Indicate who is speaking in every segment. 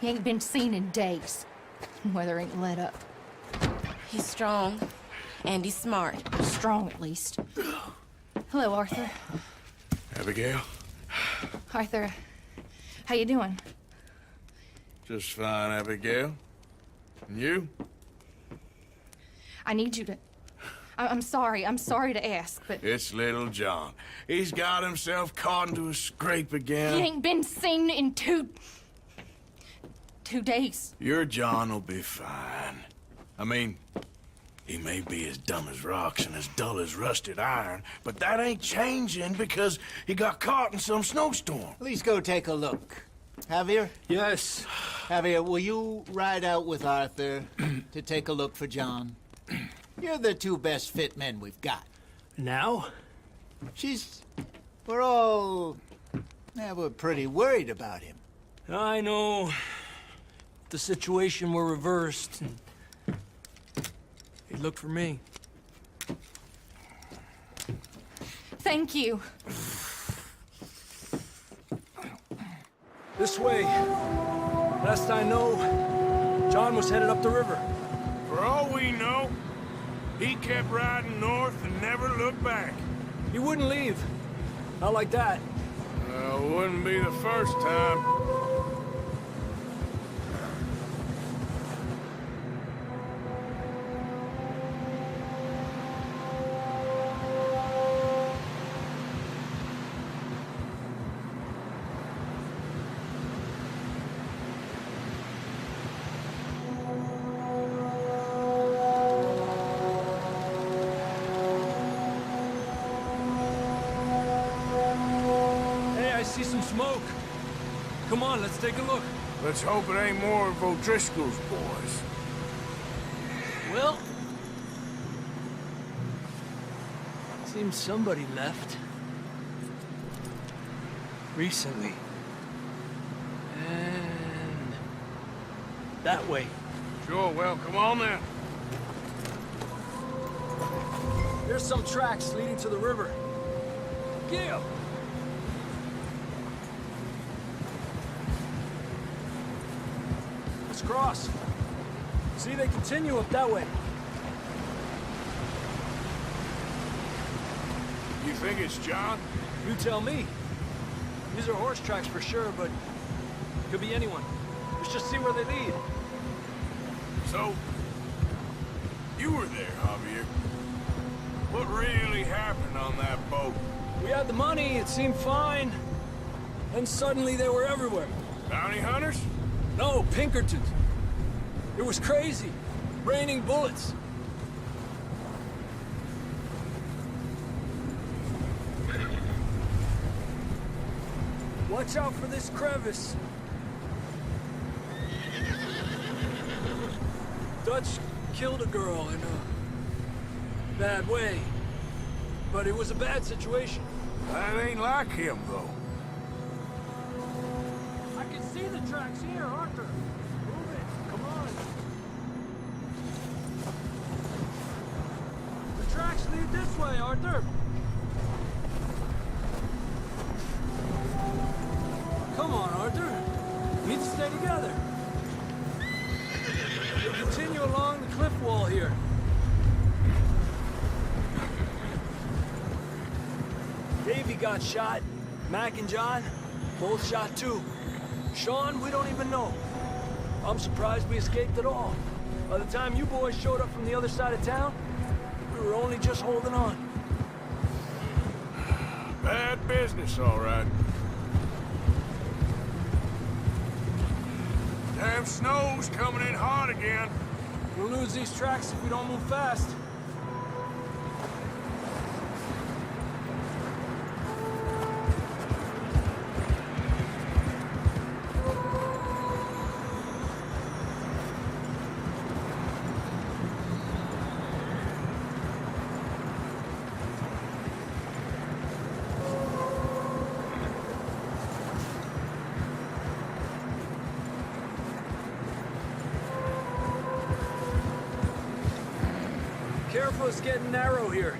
Speaker 1: He ain't been seen in days. Weather ain't let up.
Speaker 2: He's strong, and he's smart.
Speaker 1: Strong, at least. Hello, Arthur.
Speaker 3: Abigail?
Speaker 1: Arthur, how you doing?
Speaker 3: Just fine, Abigail. And you?
Speaker 1: I need you to... I'm sorry to ask, but...
Speaker 3: It's little John. He's got himself caught into a scrape again.
Speaker 1: He ain't been seen in two days.
Speaker 3: Your John will be fine. I mean, he may be as dumb as rocks and as dull as rusted iron, but that ain't changing because he got caught in some snowstorm.
Speaker 4: Please go take a look. Javier?
Speaker 5: Yes.
Speaker 4: Javier, will you ride out with Arthur to take a look for John? You're the two best fit men we've got.
Speaker 5: Now?
Speaker 4: We're pretty worried about him.
Speaker 5: I know. If the situation were reversed, he'd look for me.
Speaker 1: Thank you.
Speaker 5: This way. Last I know, John was headed up the river.
Speaker 3: For all we know, he kept riding north and never looked back.
Speaker 5: He wouldn't leave. Not like that.
Speaker 3: Wouldn't be the first time.
Speaker 5: See some smoke. Come on, let's take a look.
Speaker 3: Let's hope it ain't more of O'Driscoll's boys.
Speaker 5: Well, seems somebody left. Recently. And that way.
Speaker 3: Sure, well, come on then.
Speaker 5: There's some tracks leading to the river. Gil! Let's cross. See, they continue up that way.
Speaker 3: You think it's John?
Speaker 5: You tell me. These are horse tracks for sure, but could be anyone. Let's just see where they lead.
Speaker 3: So, you were there, Javier. What really happened on that boat?
Speaker 5: We had the money, it seemed fine. Then suddenly they were everywhere.
Speaker 3: Bounty hunters?
Speaker 5: No, Pinkertons. It was crazy. Raining bullets. Watch out for this crevice. Dutch killed a girl in a bad way. But it was a bad situation.
Speaker 3: That ain't like him, though.
Speaker 5: I can see the tracks here, Arthur. Move it. Come on. The tracks lead this way, Arthur. Come on, Arthur. We need to stay together. We'll continue along the cliff wall here. Davey got shot. Mac and John, both shot too. Sean, we don't even know. I'm surprised we escaped at all. By the time you boys showed up from the other side of town, we were only just holding on.
Speaker 3: Bad business, all right. Damn snow's coming in hot again.
Speaker 5: We'll lose these tracks if we don't move fast. Careful, it's getting narrow here.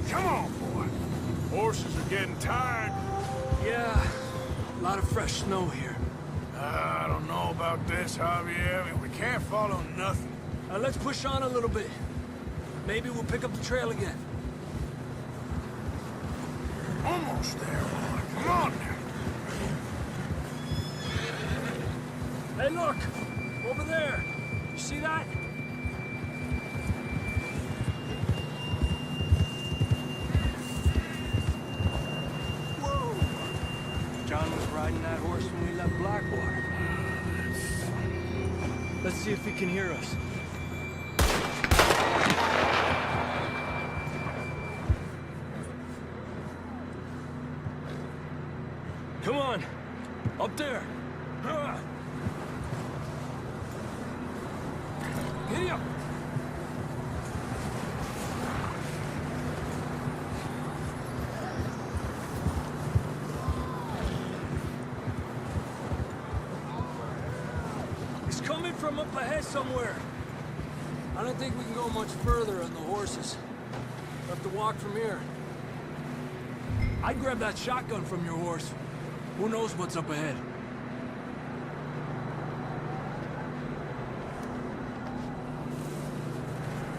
Speaker 3: Come horses are getting tired.
Speaker 5: Yeah, a lot of fresh snow here.
Speaker 3: I don't know about this, Javier. We can't follow nothing.
Speaker 5: Let's push on a little bit. Maybe we'll pick up the trail again.
Speaker 3: Almost there, boy. Come on now.
Speaker 5: Hey, look! Over there! You see that? Whoa! John was riding that horse when we left Blackwater. Let's see if he can hear us. Come on! Up there! Giddy up! He's coming from up ahead somewhere. I don't think we can go much further on the horses. We'll have to walk from here. I'd grab that shotgun from your horse. Who knows what's up ahead?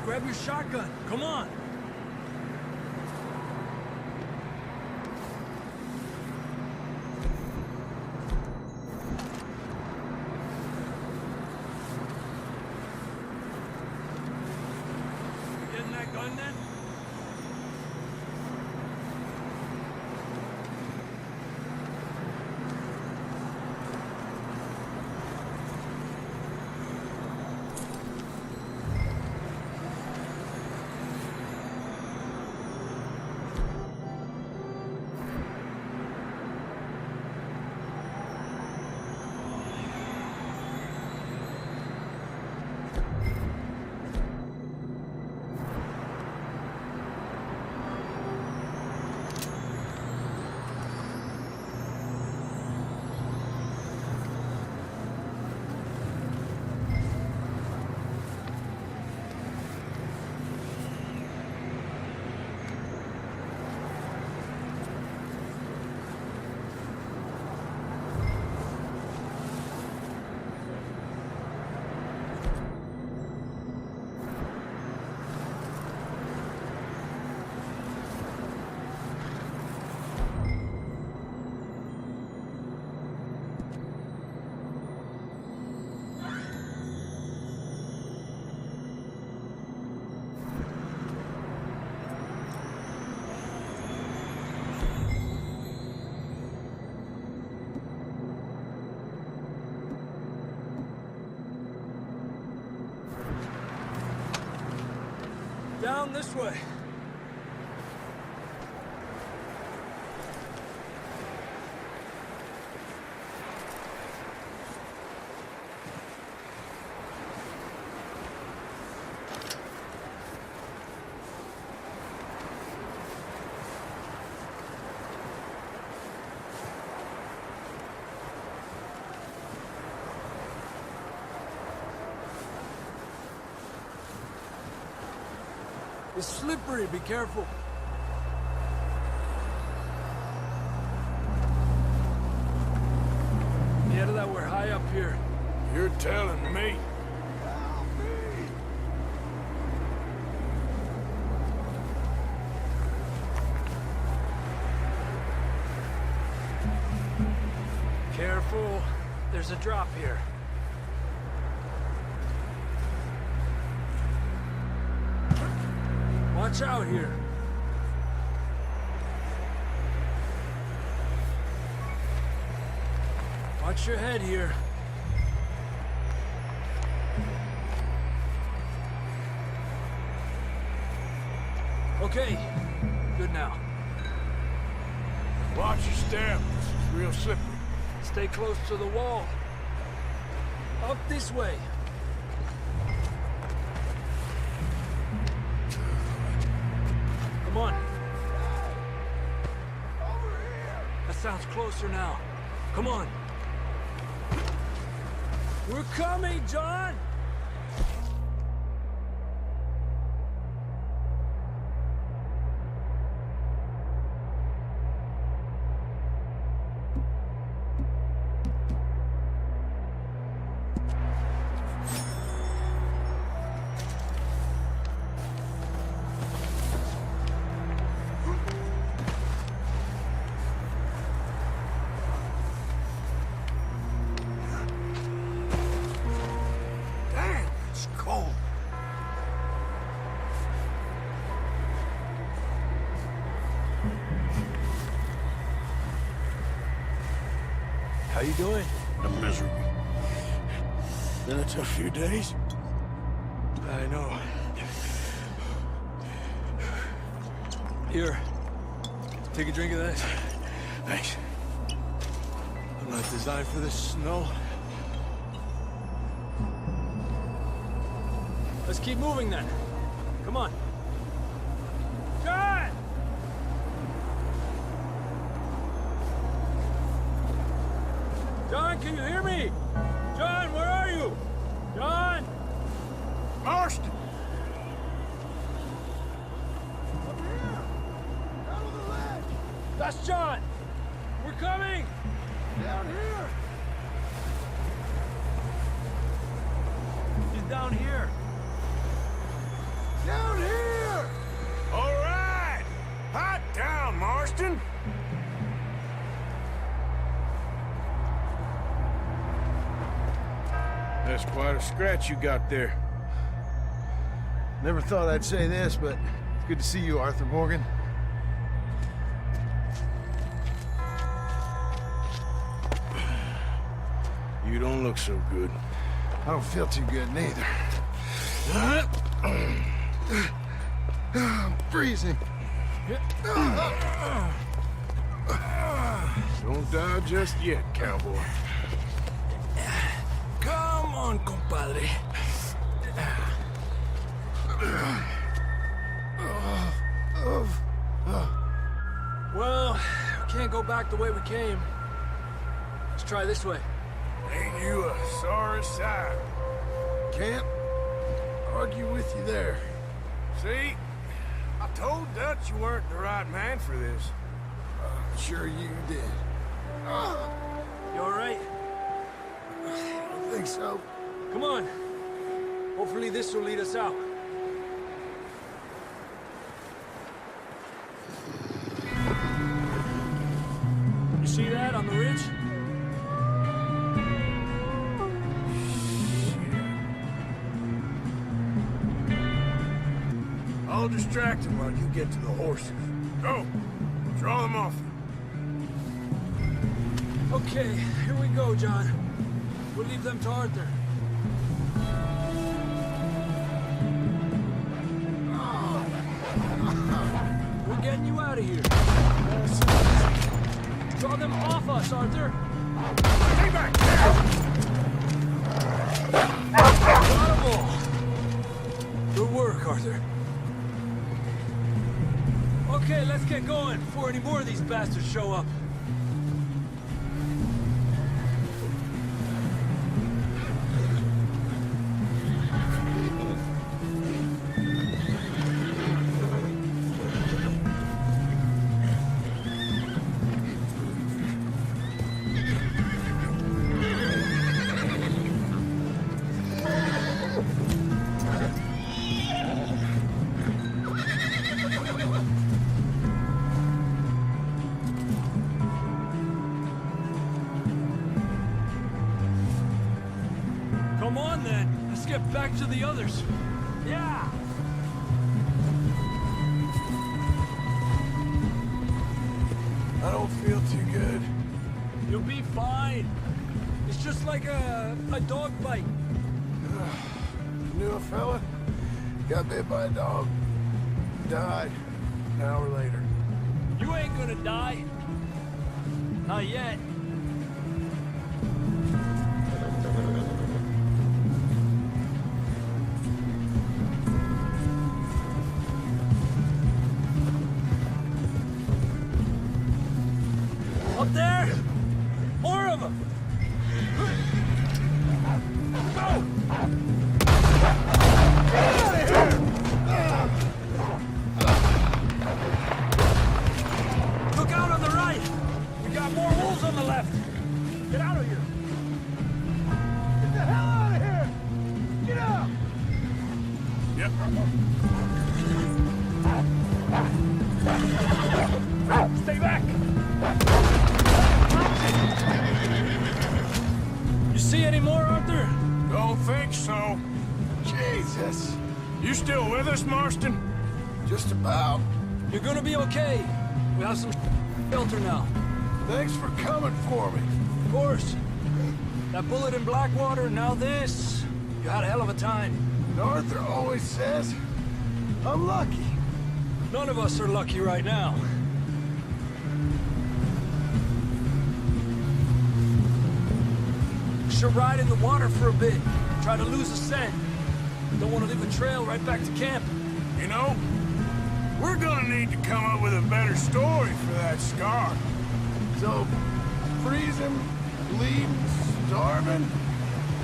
Speaker 5: Grab your shotgun. Come on. You getting that gun then? Down this way. It's slippery, be careful. Get that we're high up here.
Speaker 3: You're telling me.
Speaker 5: Careful. There's a drop here. Watch out here. Watch your head here. Okay, good now.
Speaker 3: Watch your step. This is real slippery.
Speaker 5: Stay close to the wall. Up this way. Come on. That sounds closer now. Come on. We're coming, John! you doing?
Speaker 3: I'm miserable. Been a tough few days.
Speaker 5: I know. Here. Take a drink of this.
Speaker 3: Thanks.
Speaker 5: I'm not designed for this snow. Let's keep moving then. Come on. John! John, can you hear me? John, where are you? John!
Speaker 3: Marston!
Speaker 5: Up here! Down on the ledge! That's John! We're coming! Down here! He's down here! Down here!
Speaker 3: All right! Hot down, Marston! That's quite a scratch you got there.
Speaker 6: Never thought I'd say this, but it's good to see you, Arthur Morgan.
Speaker 3: You don't look so good.
Speaker 6: I don't feel too good neither. I'm freezing.
Speaker 3: Don't die just yet, cowboy.
Speaker 5: Come on, compadre. Well, we can't go back the way we came. Let's try this way.
Speaker 3: Ain't you a sorry sight?
Speaker 6: Can't argue with you there.
Speaker 3: See? I told Dutch you weren't the right man for this.
Speaker 6: Sure you did.
Speaker 5: You all right?
Speaker 6: I don't think so.
Speaker 5: Come on. Hopefully this will lead us out. You see that on the ridge?
Speaker 3: I'll distract him while you get to the horses. Go! Draw them off.
Speaker 5: Okay, here we go, John. We'll leave them to Arthur. We're getting you out of here. Draw them off us, Arthur.
Speaker 3: Stay back!
Speaker 5: Incredible. Good work, Arthur. Okay, let's get going before any more of these bastards show up. Come on, then. Let's get back to the others. Yeah!
Speaker 6: I don't feel too good.
Speaker 5: You'll be fine. It's just like a dog bite.
Speaker 6: Knew a fella, got bit by a dog, died an hour later.
Speaker 5: You ain't gonna die. Not yet. Up there! More of them! Go! Get out of here! Look out on the right! We got more wolves on the left! Get out of here! Get the hell out of here! Get out!
Speaker 3: Yep.
Speaker 5: Stay back! You see any more, Arthur?
Speaker 3: Don't think so.
Speaker 6: Jesus,
Speaker 3: You still with us, Marston?
Speaker 6: just about.
Speaker 5: You're gonna be okay. We have some shelter now.
Speaker 6: Thanks for coming for me.
Speaker 5: course. That bullet in Blackwater, now this. You had a hell of a time.
Speaker 6: Arthur always says I'm lucky.
Speaker 5: None of us are lucky right now. Should ride in the water for a bit. Try to lose a scent. Don't want to leave a trail right back to camp.
Speaker 3: You know, we're gonna need to come up with a better story for that scar.
Speaker 6: So, freezing, bleeding, starving,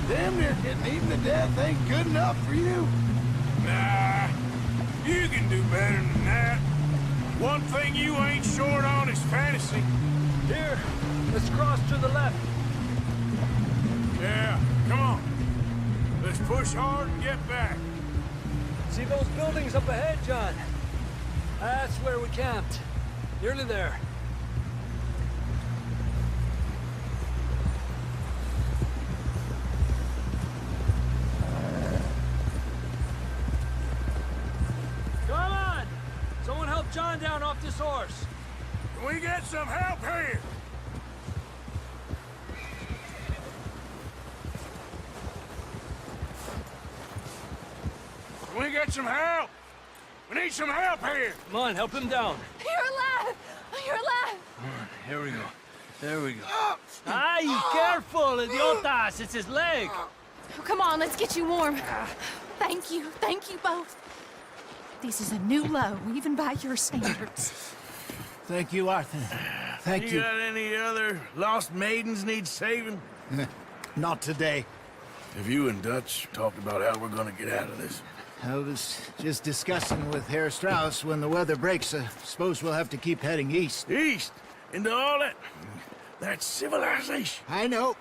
Speaker 6: damn near getting eaten to death ain't good enough for you.
Speaker 3: Nah, you can do better than that. One thing you ain't short on is fantasy.
Speaker 5: Here, let's cross to the left.
Speaker 3: Yeah, come on. Let's push hard and get back.
Speaker 5: See those buildings up ahead, John? That's where we camped. Nearly there. Come on! Someone help John down off this horse.
Speaker 3: Can we get some help here? Can we get some help? We need some help here.
Speaker 5: Come on, help him down.
Speaker 1: You're alive! You're alive!
Speaker 5: Here we go. There we go. Ay, careful, idiotas! It's his leg.
Speaker 1: Oh, come on, let's get you warm. Thank you both. This is a new low, even by your standards.
Speaker 4: Thank you, Arthur. Thank
Speaker 3: You
Speaker 4: you.
Speaker 3: got any other lost maidens need saving?
Speaker 4: Not today.
Speaker 3: Have you and Dutch talked about how we're gonna get out of this?
Speaker 4: I was just discussing with Herr Strauss when the weather breaks. I suppose we'll have to keep heading east.
Speaker 3: East? Into all that civilization?
Speaker 4: I know.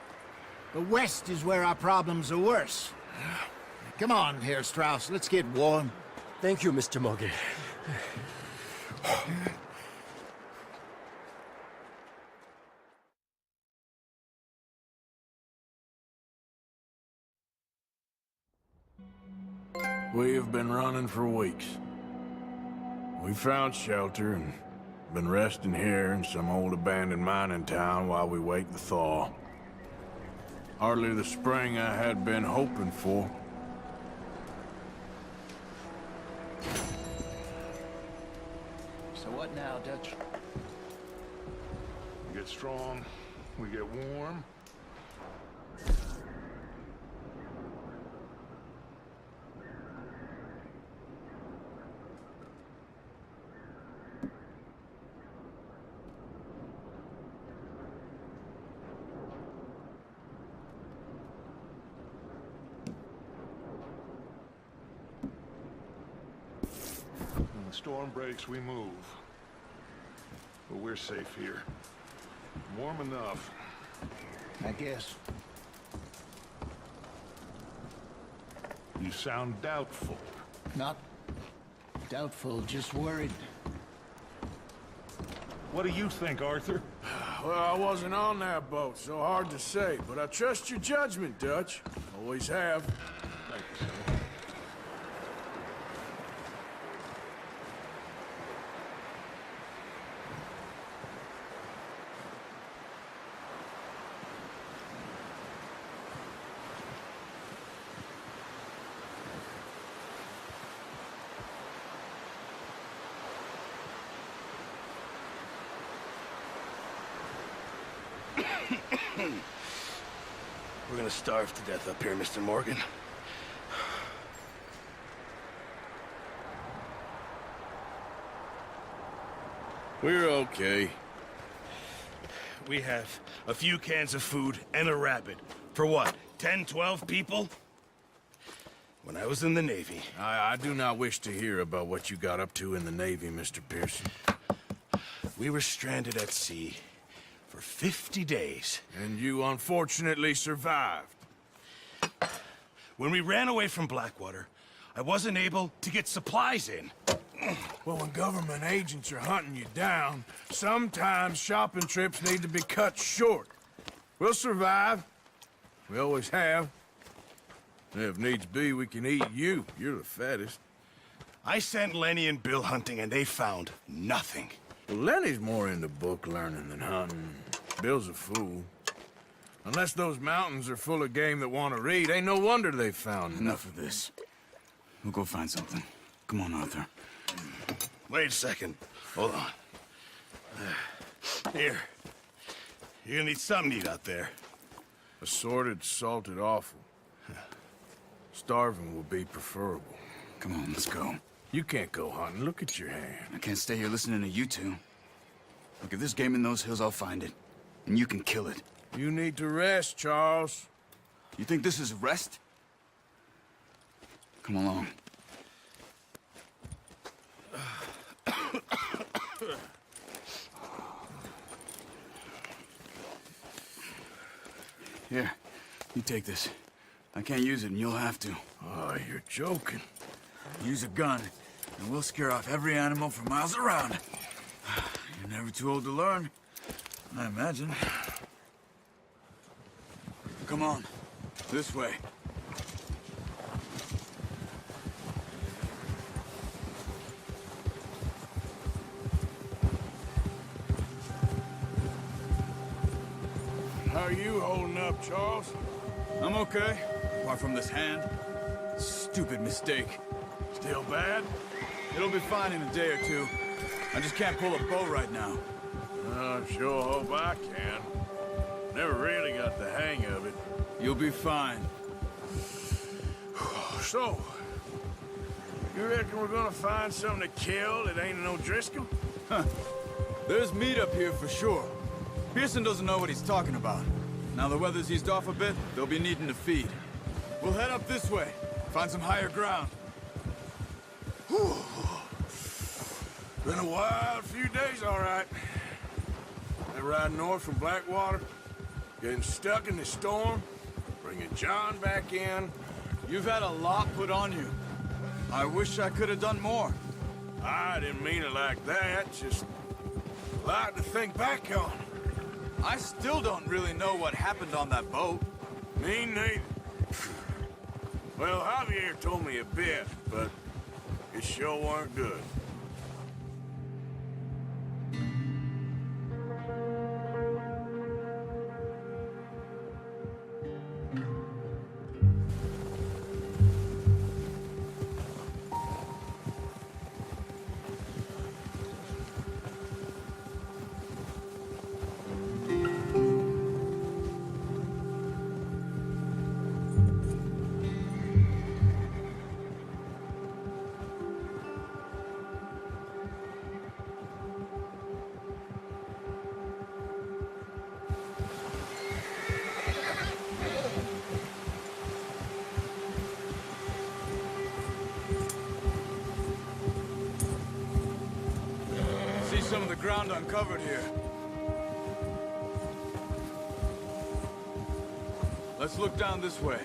Speaker 4: The west is where our problems are worse. Come on, Herr Strauss. Let's get warm.
Speaker 5: Thank you, Mr. Morgan.
Speaker 3: We have been running for weeks. We found shelter and been resting here in some old abandoned mining town while we wait the thaw. Hardly the spring I had been hoping for.
Speaker 4: So what now, Dutch?
Speaker 6: We get strong, we get warm. When the storm breaks, we move. But we're safe here. Warm enough.
Speaker 4: I guess.
Speaker 6: You sound doubtful.
Speaker 4: Not doubtful, just worried.
Speaker 6: What do you think, Arthur?
Speaker 3: Well, I wasn't on that boat, so hard to say, but I trust your judgment, Dutch. Always have.
Speaker 6: Thank you, sir.
Speaker 3: We're gonna starve to death up here, Mr. Morgan. We're okay.
Speaker 7: We have a few cans of food and a rabbit. For what, 10, 12 people? When I was in the Navy...
Speaker 3: I do not wish to hear about what you got up to in the Navy, Mr. Pearson.
Speaker 7: We were stranded at sea for 50 days.
Speaker 3: And you unfortunately survived.
Speaker 7: When we ran away from Blackwater, I wasn't able to get supplies in.
Speaker 3: Well, when government agents are hunting you down, sometimes shopping trips need to be cut short. We'll survive. We always have. And if needs be, we can eat you. You're the fattest.
Speaker 7: I sent Lenny and Bill hunting, and they found nothing.
Speaker 3: Well, Lenny's more into book learning than hunting. Bill's a fool. Unless those mountains are full of game that want to read, ain't no wonder they found
Speaker 6: Enough of this. We'll go find something. Come on, Arthur.
Speaker 7: Wait a second. Hold on. Here. You're gonna need something to eat out there.
Speaker 3: Assorted, salted offal. Starving will be preferable.
Speaker 6: Come on, let's go.
Speaker 3: You can't go hunting. Look at your hand.
Speaker 6: I can't stay here listening to you two. Look, if there's game in those hills, I'll find it. And you can kill it.
Speaker 3: You need to rest, Charles.
Speaker 6: You think this is rest? Come along. Here, you take this. I can't use it, and you'll have to.
Speaker 3: Oh, you're joking.
Speaker 6: Use a gun, and we'll scare off every animal for miles around. You're never too old to learn, I imagine. Come on, this way.
Speaker 3: How are you holding up, Charles?
Speaker 6: I'm okay, apart from this hand. Stupid mistake.
Speaker 3: Still bad?
Speaker 6: It'll be fine in a day or two. I just can't pull a bow right now.
Speaker 3: I sure hope I can. Never really got the hang of it.
Speaker 6: You'll be fine.
Speaker 3: So, you reckon we're gonna find something to kill that ain't no Driscoll?
Speaker 6: There's meat up here for sure. Pearson doesn't know what he's talking about. Now the weather's eased off a bit, they'll be needing to feed. We'll head up this way, find some higher ground.
Speaker 3: Whew. Been a wild few days, all right. They ride north from Blackwater, getting stuck in the storm, bringing John back in.
Speaker 6: You've had a lot put on you. I wish I could have done more.
Speaker 3: I didn't mean it like that, just a lot to think back on.
Speaker 6: I still don't really know what happened on that boat.
Speaker 3: Me neither. Well, Javier told me a bit, but it sure weren't good.
Speaker 6: Some of the ground uncovered here. Let's look down this way.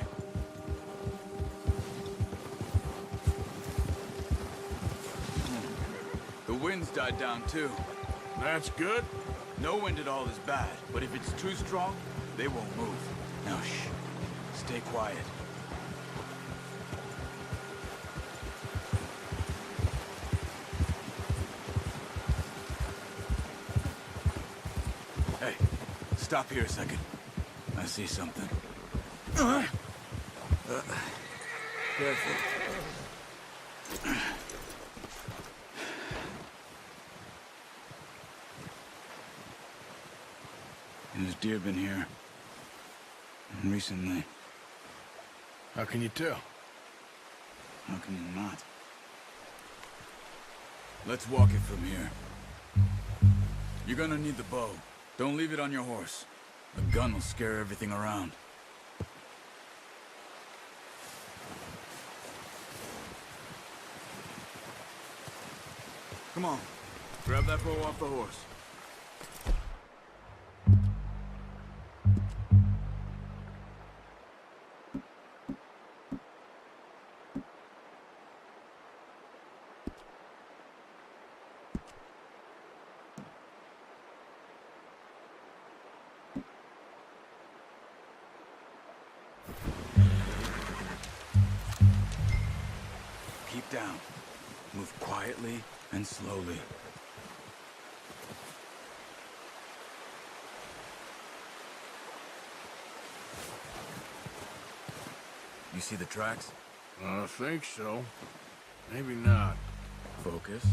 Speaker 6: The wind's died down too.
Speaker 3: That's good.
Speaker 6: No wind at all is bad, but if it's too strong, they won't move. Now shh. Stay quiet. Hey, stop here a second. I see something. Careful. There's deer been here. Recently.
Speaker 3: How can you tell?
Speaker 6: How can you not? Let's walk it from here. You're gonna need the bow. Don't leave it on your horse. A gun will scare everything around. Come on. Grab that bow off the horse. Keep down. Move quietly and slowly. You see the tracks?
Speaker 3: I think so. Maybe not.
Speaker 6: Focus.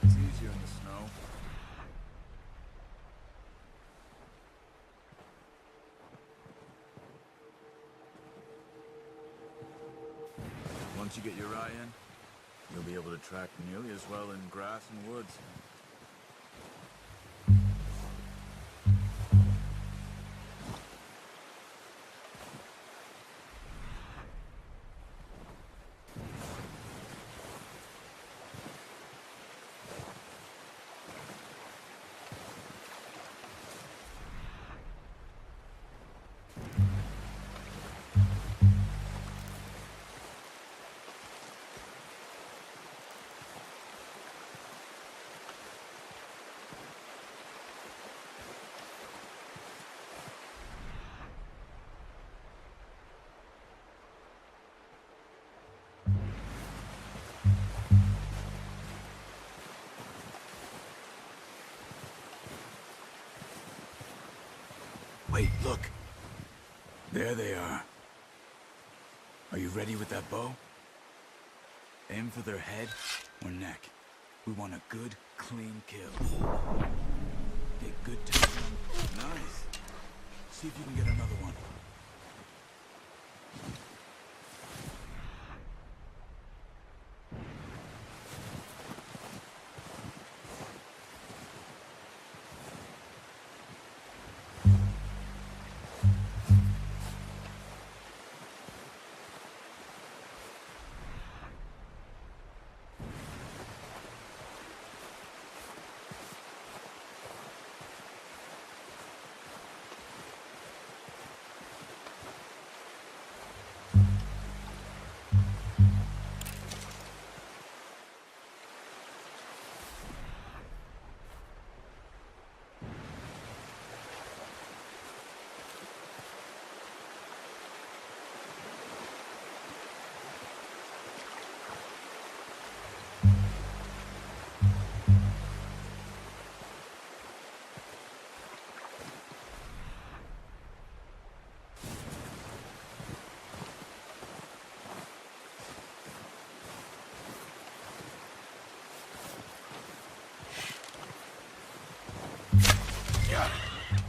Speaker 6: It's easier in the snow. Once you get your eye in, you'll be able to track nearly as well in grass and woods. Wait, look. There they are. Are you ready with that bow? Aim for their head or neck. We want a good, clean kill. Take good time. Nice. See if you can get another one.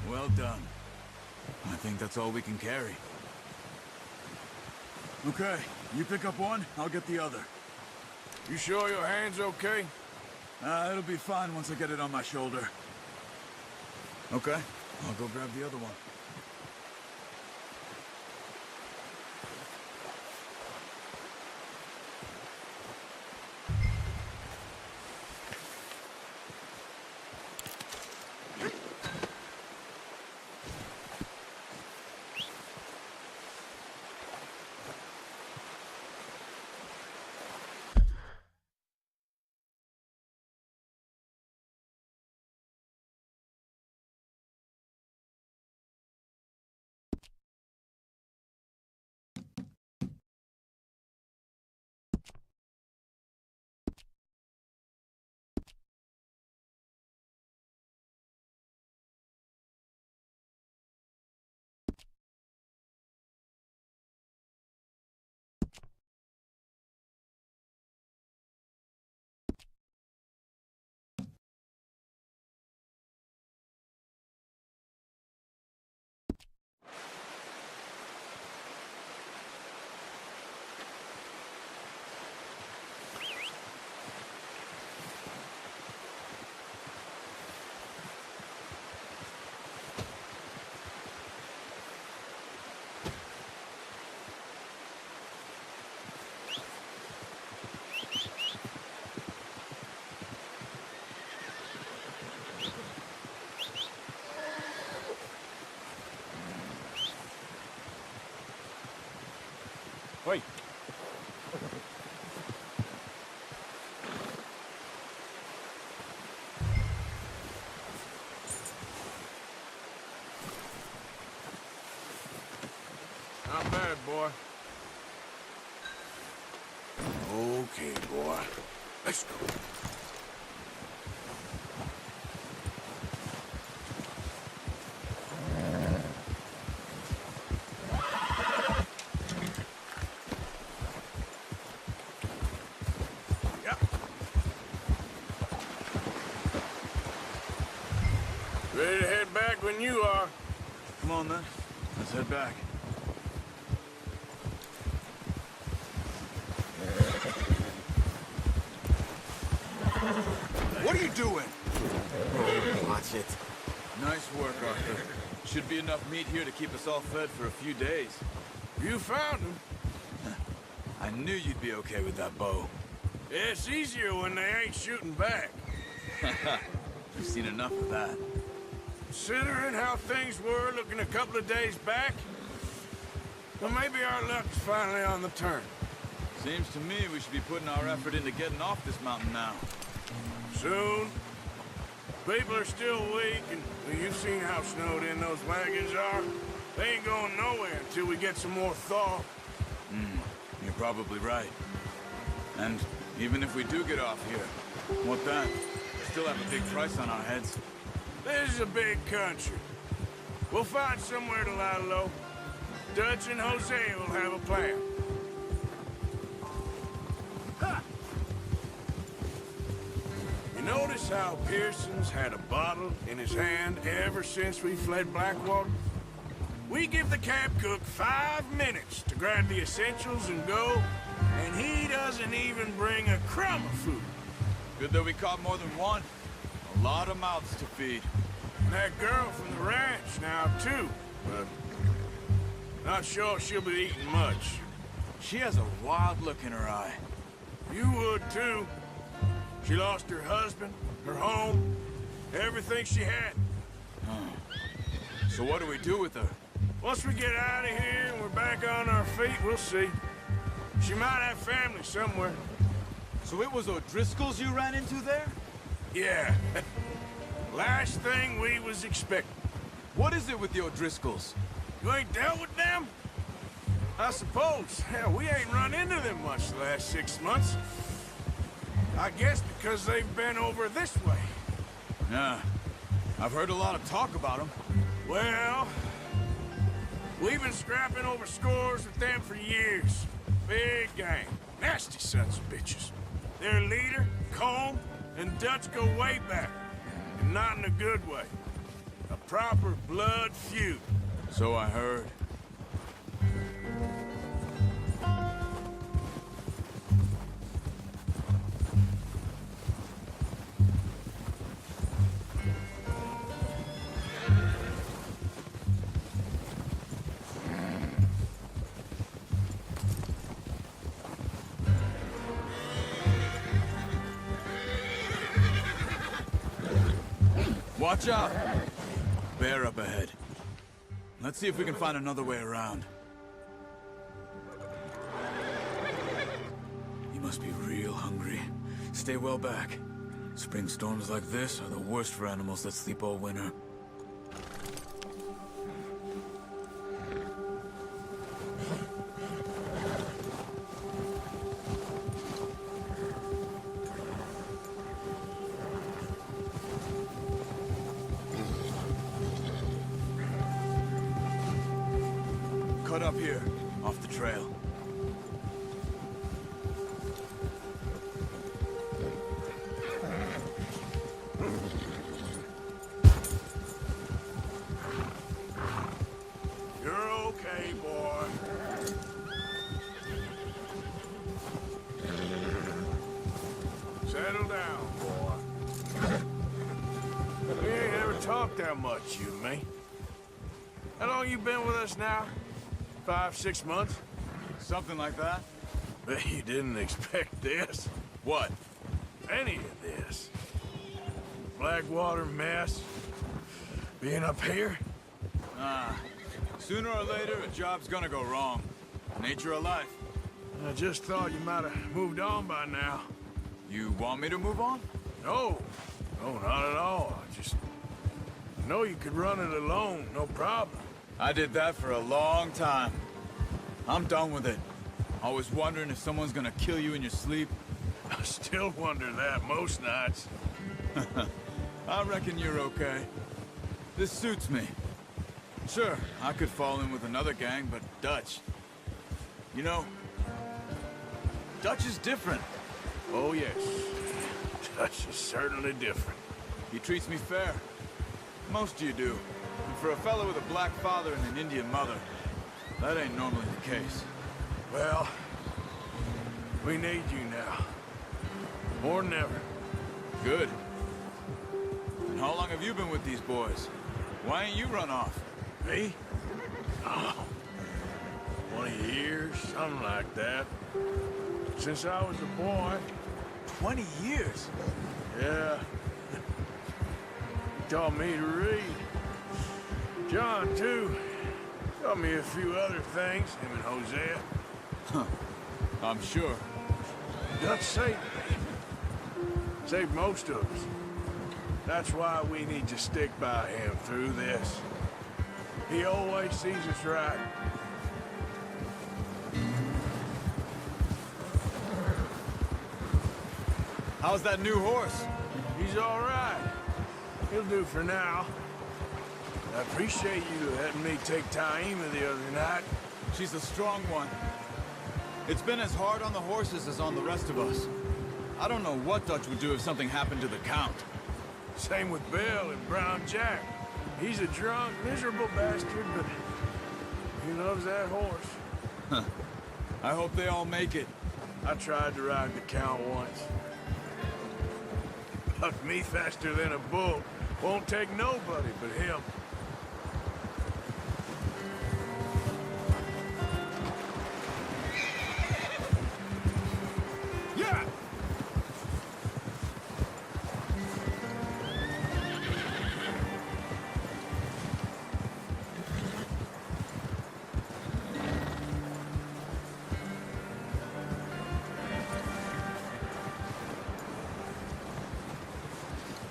Speaker 6: Well done. I think that's all we can carry. Okay, you pick up one, I'll get the other.
Speaker 3: You sure your hand's okay?
Speaker 6: It'll be fine once I get it on my shoulder. Okay, I'll go grab the other one.
Speaker 3: Wait. Okay, boy. Let's go. Yeah. Ready to head back when you are.
Speaker 6: Come on, then. Let's head back.
Speaker 7: What are you doing?
Speaker 6: Watch it. Nice work, Arthur. Should be enough meat here to keep us all fed for a few days.
Speaker 3: You found him.
Speaker 6: I knew you'd be okay with that bow.
Speaker 3: It's easier when they ain't shooting back.
Speaker 6: We've seen enough of that.
Speaker 3: Considering how things were looking a couple of days back, well, maybe our luck's finally on the turn.
Speaker 6: Seems to me we should be putting our effort into getting off this mountain now.
Speaker 3: Soon. People are still weak, and well, you've seen how snowed in those wagons are. They ain't going nowhere until we get some more thaw.
Speaker 6: You're probably right. And even if we do get off here, what then? We still have a big price on our heads.
Speaker 3: This is a big country. We'll find somewhere to lie low. Dutch and Jose will have a plan. Ha! You notice how Pearson's had a bottle in his hand ever since we fled Blackwater? We give the camp cook 5 minutes to grab the essentials and go, and he doesn't even bring a crumb of food.
Speaker 6: Good that we caught more than one. A lot of mouths to feed.
Speaker 3: And that girl from the ranch now, too, but not sure she'll be eating much.
Speaker 6: She has a wild look in her eye.
Speaker 3: You would, too. She lost her husband, her home, everything she had.
Speaker 6: So what do we do with her?
Speaker 3: Once we get out of here and we're back on our feet, we'll see. She might have family somewhere.
Speaker 6: So it was O'Driscoll's you ran into there?
Speaker 3: Yeah. Last thing we was expecting.
Speaker 6: What is it with the O'Driscolls?
Speaker 3: You ain't dealt with them? I suppose. Hell, we ain't run into them much the last 6 months. I guess because they've been over this way.
Speaker 6: Yeah. I've heard a lot of talk about them.
Speaker 3: Well, we've been scrapping over scores with them for years. Big gang. Nasty sons of bitches. Their leader, Colm, and Dutch go way back. And not in a good way. A proper blood feud.
Speaker 6: So I heard. Watch out! Bear up ahead. Let's see if we can find another way around. You must be real hungry. Stay well back. Spring storms like this are the worst for animals that sleep all winter. Cut up here, off the trail.
Speaker 3: You're okay, boy. Settle down, boy. We ain't ever talked that much, you and me. How long you been with us now? 5, 6 months?
Speaker 6: Something like that?
Speaker 3: Bet you didn't expect this.
Speaker 6: What?
Speaker 3: Any of this. Blackwater mess. Being up here?
Speaker 6: Sooner or later, a job's gonna go wrong. Nature of life.
Speaker 3: I just thought you might have moved on by now.
Speaker 6: You want me to move on?
Speaker 3: No. No, not at all. I know you could run it alone, no problem.
Speaker 6: I did that for a long time. I'm done with it. Always wondering if someone's gonna kill you in your sleep?
Speaker 3: I still wonder that most nights.
Speaker 6: I reckon you're okay. This suits me. Sure, I could fall in with another gang, but Dutch... You know, Dutch is different.
Speaker 3: Oh, yes. Dutch is certainly different.
Speaker 6: He treats me fair. Most of you do. And for a fellow with a black father and an Indian mother, that ain't normally the case.
Speaker 3: Well, we need you now. More than ever.
Speaker 6: Good. And how long have you been with these boys? Why ain't you run off?
Speaker 3: Me? Oh, 20 years, something like that. Since I was a boy.
Speaker 6: 20 years?
Speaker 3: Yeah. He taught me to read. John, too. Taught me a few other things, him and Hosea.
Speaker 6: Huh. I'm sure.
Speaker 3: Dutch saved me. Saved most of us. That's why we need to stick by him through this. He always sees us right.
Speaker 6: How's that new horse?
Speaker 3: He's all right. He'll do for now. I appreciate you letting me take Taima the other night.
Speaker 6: She's a strong one. It's been as hard on the horses as on the rest of us. I don't know what Dutch would do if something happened to the Count.
Speaker 3: Same with Bill and Brown Jack. He's a drunk, miserable bastard, but he loves that horse.
Speaker 6: Huh. I hope they all make it.
Speaker 3: I tried to ride the Count once. Bucked me faster than a bull. Won't take nobody but him. Yeah!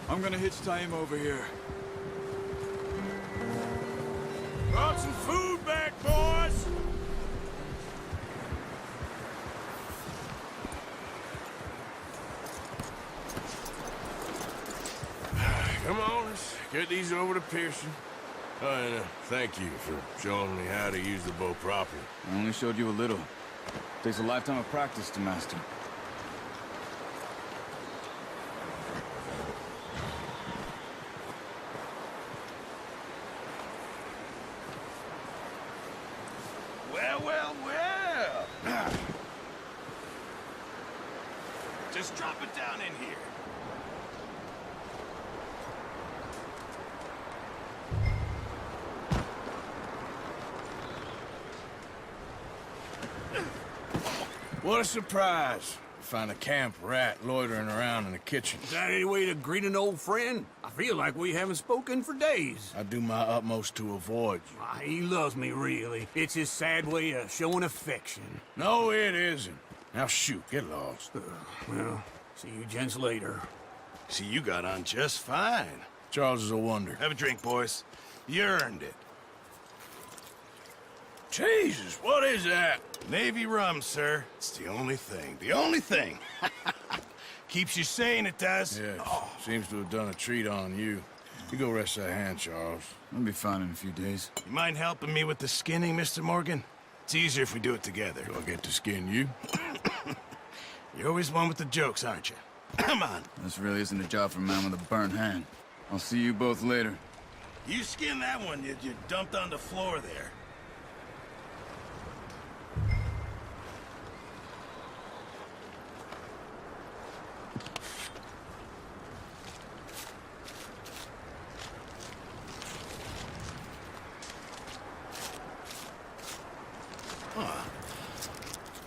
Speaker 6: I'm gonna hitch Taima over here.
Speaker 3: Brought some food back, boys! Come on, let's get these over to Pearson. Oh, and thank you for showing me how to use the bow properly.
Speaker 6: I only showed you a little. Takes a lifetime of practice to master.
Speaker 7: Well. Just drop it down in here.
Speaker 3: What a surprise. Find a camp rat loitering around in the kitchen.
Speaker 8: Is that any way to greet an old friend? I feel like we haven't spoken for days.
Speaker 3: I do my utmost to avoid you.
Speaker 8: He loves me, really. It's his sad way of showing affection.
Speaker 3: No, it isn't. Now shoot, get lost.
Speaker 8: Well, see you gents later.
Speaker 7: See, you got on just fine.
Speaker 3: Charles is a wonder.
Speaker 7: Have a drink, boys. You earned it.
Speaker 3: Jesus, what is that?
Speaker 7: Navy rum, sir. It's the only thing. The only thing. Keeps you sane, it does.
Speaker 3: Yes, seems to have done a treat on you. You go rest that hand, Charles.
Speaker 6: I'll be fine in a few days.
Speaker 7: You mind helping me with the skinning, Mr. Morgan? It's easier if we do it together.
Speaker 3: Do I get to skin you?
Speaker 7: You're always one with the jokes, aren't you? Come on.
Speaker 6: This really isn't a job for a man with a burnt hand. I'll see you both later.
Speaker 7: You skin that one you dumped on the floor there.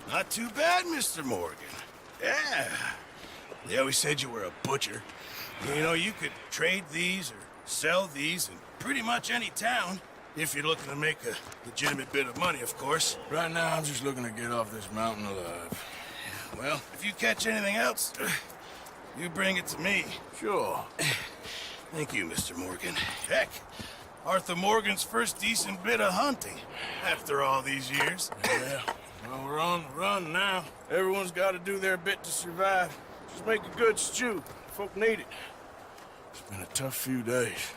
Speaker 7: Not too bad, Mr. Morgan. Yeah. They always said you were a butcher. You know, you could trade these or sell these in pretty much any town. If you're looking to make a legitimate bit of money, of course.
Speaker 3: Right now, I'm just looking to get off this mountain alive.
Speaker 7: Well, if you catch anything else, you bring it to me.
Speaker 3: Sure.
Speaker 7: Thank you, Mr. Morgan. Heck, Arthur Morgan's first decent bit of hunting after all these years.
Speaker 3: Yeah, Well, we're on the run now. Everyone's got to do their bit to survive. Just make a good stew. Folk need it. It's been a tough few days.